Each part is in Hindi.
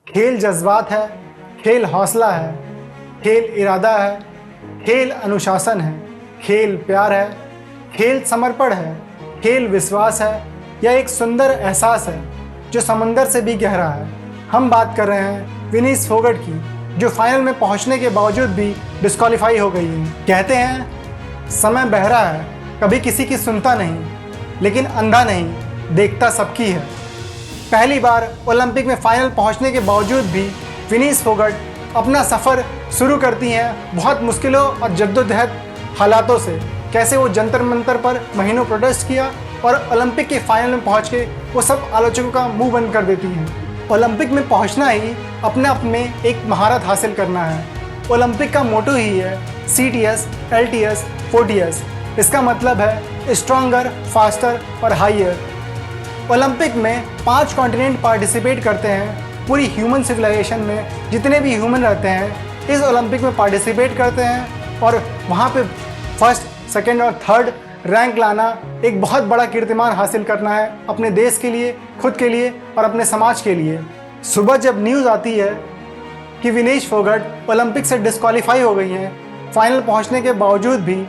खेल जज्बात है, खेल हौसला है, खेल इरादा है, खेल अनुशासन है, खेल प्यार है, खेल समर्पण है, खेल विश्वास है, यह एक सुंदर एहसास है जो समंदर से भी गहरा है। हम बात कर रहे हैं विनीश फोगाट की, जो फाइनल में पहुंचने के बावजूद भी डिस्क्वालीफाई हो गई है। कहते हैं समय बहरा है, कभी किसी की सुनता नहीं, लेकिन अंधा नहीं, देखता सबकी है। पहली बार ओलंपिक में फाइनल पहुंचने के बावजूद भी विनीश फोगाट अपना सफ़र शुरू करती हैं बहुत मुश्किलों और जद्दोजहद हालातों से। कैसे वो जंतर मंतर पर महीनों प्रोटेस्ट किया और ओलंपिक के फाइनल में पहुंच के वो सब आलोचकों का मुंह बंद कर देती हैं। ओलंपिक में पहुंचना ही अपने आप में एक महारत हासिल करना है। ओलंपिक का मोटो ही है CTS, LTS, 4TS। इसका मतलब है स्ट्रॉन्गर, फास्टर और हाइयर। ओलंपिक में 5 कॉन्टिनेंट पार्टिसिपेट करते हैं। पूरी ह्यूमन सिविलाइजेशन में जितने भी ह्यूमन रहते हैं इस ओलंपिक में पार्टिसिपेट करते हैं और वहाँ पे फर्स्ट, सेकंड और थर्ड रैंक लाना एक बहुत बड़ा कीर्तिमान हासिल करना है अपने देश के लिए, खुद के लिए और अपने समाज के लिए। सुबह जब न्यूज़ आती है कि विनीश फोगाट ओलंपिक से डिस्क्वालीफाई हो गई हैं फाइनल पहुंचने के बावजूद भी,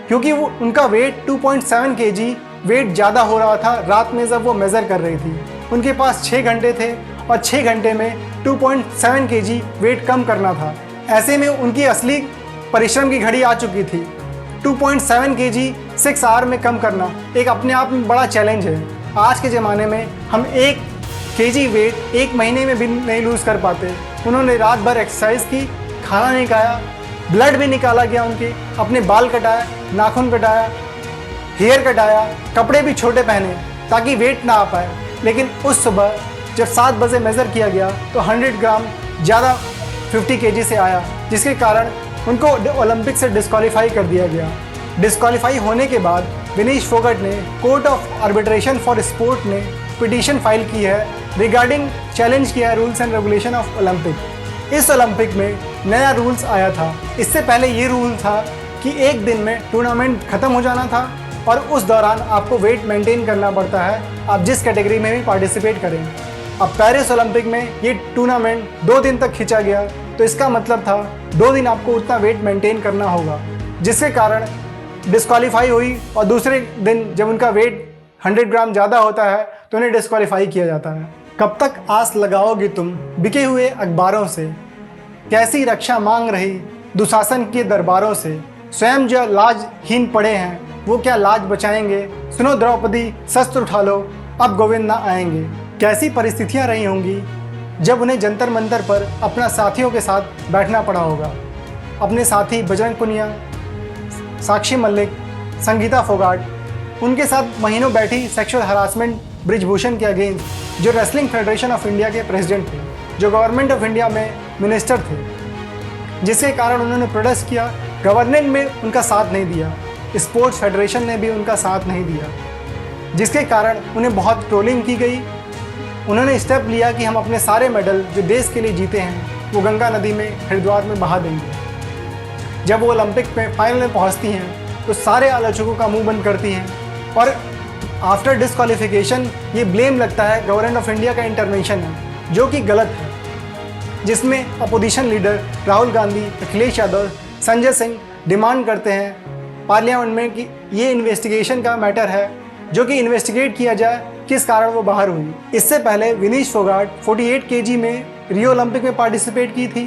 क्योंकि वो उनका वेट 2.7 kg वेट ज़्यादा हो रहा था रात में जब वो मेज़र कर रही थी। उनके पास 6 घंटे थे और 6 घंटे में 2.7 kg वेट कम करना था। ऐसे में उनकी असली परिश्रम की घड़ी आ चुकी थी। 2.7 kg 6 आवर में कम करना एक अपने आप में बड़ा चैलेंज है। आज के ज़माने में हम 1 kg वेट 1 महीने में भी नहीं लूज़ कर पाते। उन्होंने रात भर एक्सरसाइज की, खाना नहीं खाया, ब्लड भी निकाला गया उनके, अपने बाल कटाया, नाखून कटाया, हेयर कटाया, कपड़े भी छोटे पहने ताकि वेट ना आ पाए। लेकिन उस सुबह जब 7 बजे मेज़र किया गया तो 100 ग्राम ज़्यादा 50 kg से आया, जिसके कारण उनको ओलंपिक से डिस्क्वालीफाई कर दिया गया। डिस्क्वालीफाई होने के बाद विनीश फोगाट ने court of arbitration for sport ने पिटीशन फाइल की है रिगार्डिंग चैलेंज किया है rules and regulation of Olympic. इस ओलंपिक में नया रूल्स आया था। इससे पहले ये रूल था कि एक दिन में टूर्नामेंट ख़त्म हो जाना था और उस दौरान आपको वेट मेंटेन करना पड़ता है, आप जिस कैटेगरी में भी पार्टिसिपेट करें। अब पेरिस ओलंपिक में ये टूर्नामेंट 2 दिन तक खींचा गया, तो इसका मतलब था 2 दिन आपको उतना वेट मेंटेन करना होगा, जिसके कारण डिस्क्वालीफाई हुई। और दूसरे दिन जब उनका वेट 100 ग्राम ज़्यादा होता है तो उन्हें डिस्क्वालीफाई किया जाता है। कब तक आस लगाओगी तुम बिके हुए अखबारों से, कैसी रक्षा मांग रही दुशासन के दरबारों से। स्वयं जो लाजहीन पड़े हैं वो क्या लाज बचाएंगे। सुनो द्रौपदी, शस्त्र उठा लो, अब गोविंद ना आएंगे। कैसी परिस्थितियां रही होंगी जब उन्हें जंतर मंतर पर अपना साथियों के साथ बैठना पड़ा होगा। अपने साथी बजरंग पुनिया, साक्षी मलिक, संगीता फोगाट, उनके साथ महीनों बैठी सेक्सुअल हरासमेंट ब्रिजभूषण के अगेंस्ट, जो रेसलिंग फेडरेशन ऑफ इंडिया के प्रेसिडेंट थे, जो गवर्नमेंट ऑफ इंडिया में मिनिस्टर थे, जिसके कारण उन्होंने प्रोटेस्ट किया। गवर्नमेंट में उनका साथ नहीं दिया, स्पोर्ट्स फेडरेशन ने भी उनका साथ नहीं दिया, जिसके कारण उन्हें बहुत ट्रोलिंग की गई। उन्होंने स्टेप लिया कि हम अपने सारे मेडल जो देश के लिए जीते हैं वो गंगा नदी में, हरिद्वार में बहा देंगे। जब वो ओलंपिक में फाइनल में पहुंचती हैं तो सारे आलोचकों का मुंह बंद करती हैं और आफ्टर डिस्क्वालिफिकेशन ये ब्लेम लगता है गवर्नमेंट ऑफ इंडिया का इंटरवेंशन है, जो कि गलत है, जिसमें opposition leader Rahul Gandhi, Akhilesh Yadav, Sanjay Singh demand करते हैं पार्लियामेंट में कि ये इन्वेस्टिगेशन का मैटर है, जो कि इन्वेस्टिगेट किया जाए किस कारण वो बाहर हुई। इससे पहले विनीश फोगाट 48 kg में रियो ओलंपिक में पार्टिसिपेट की थी,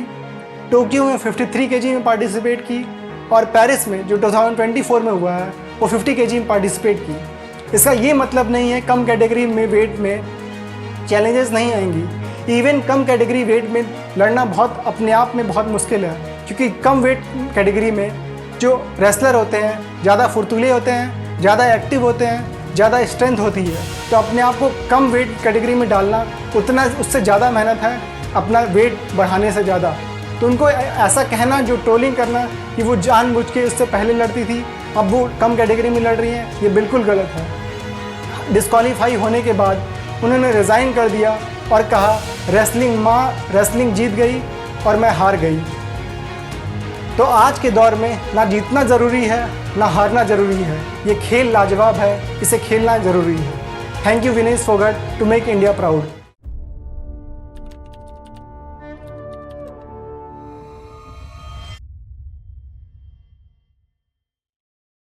टोक्यो में 53 kg में पार्टिसिपेट की और पेरिस में जो 2024 में हुआ है वो 50 kg में पार्टिसिपेट की। इसका ये मतलब नहीं है कम कैटेगरी में वेट में चैलेंजेस नहीं आएंगी। इवन कम कैटेगरी वेट में लड़ना बहुत अपने आप में बहुत मुश्किल है, क्योंकि कम वेट कैटेगरी में जो रेसलर होते हैं ज़्यादा फुर्तीले होते हैं, ज़्यादा एक्टिव होते हैं, ज़्यादा स्ट्रेंथ होती है। तो अपने आप को कम वेट कैटेगरी में डालना उतना उससे ज़्यादा मेहनत है अपना वेट बढ़ाने से ज़्यादा। तो उनको ऐसा कहना, जो ट्रोलिंग करना कि वो जानबूझ के उससे पहले लड़ती थी अब वो कम कैटेगरी में लड़ रही हैं, ये बिल्कुल गलत है। डिस्क्वालीफाई होने के बाद उन्होंने रिज़ाइन कर दिया और कहा रेसलिंग माँ, रेसलिंग जीत गई और मैं हार गई। तो आज के दौर में ना जीतना ज़रूरी है ना हारना ज़रूरी है। ये खेल लाजवाब है, इसे खेलना ज़रूरी है। Thank you Vinesh Phogat to make India proud.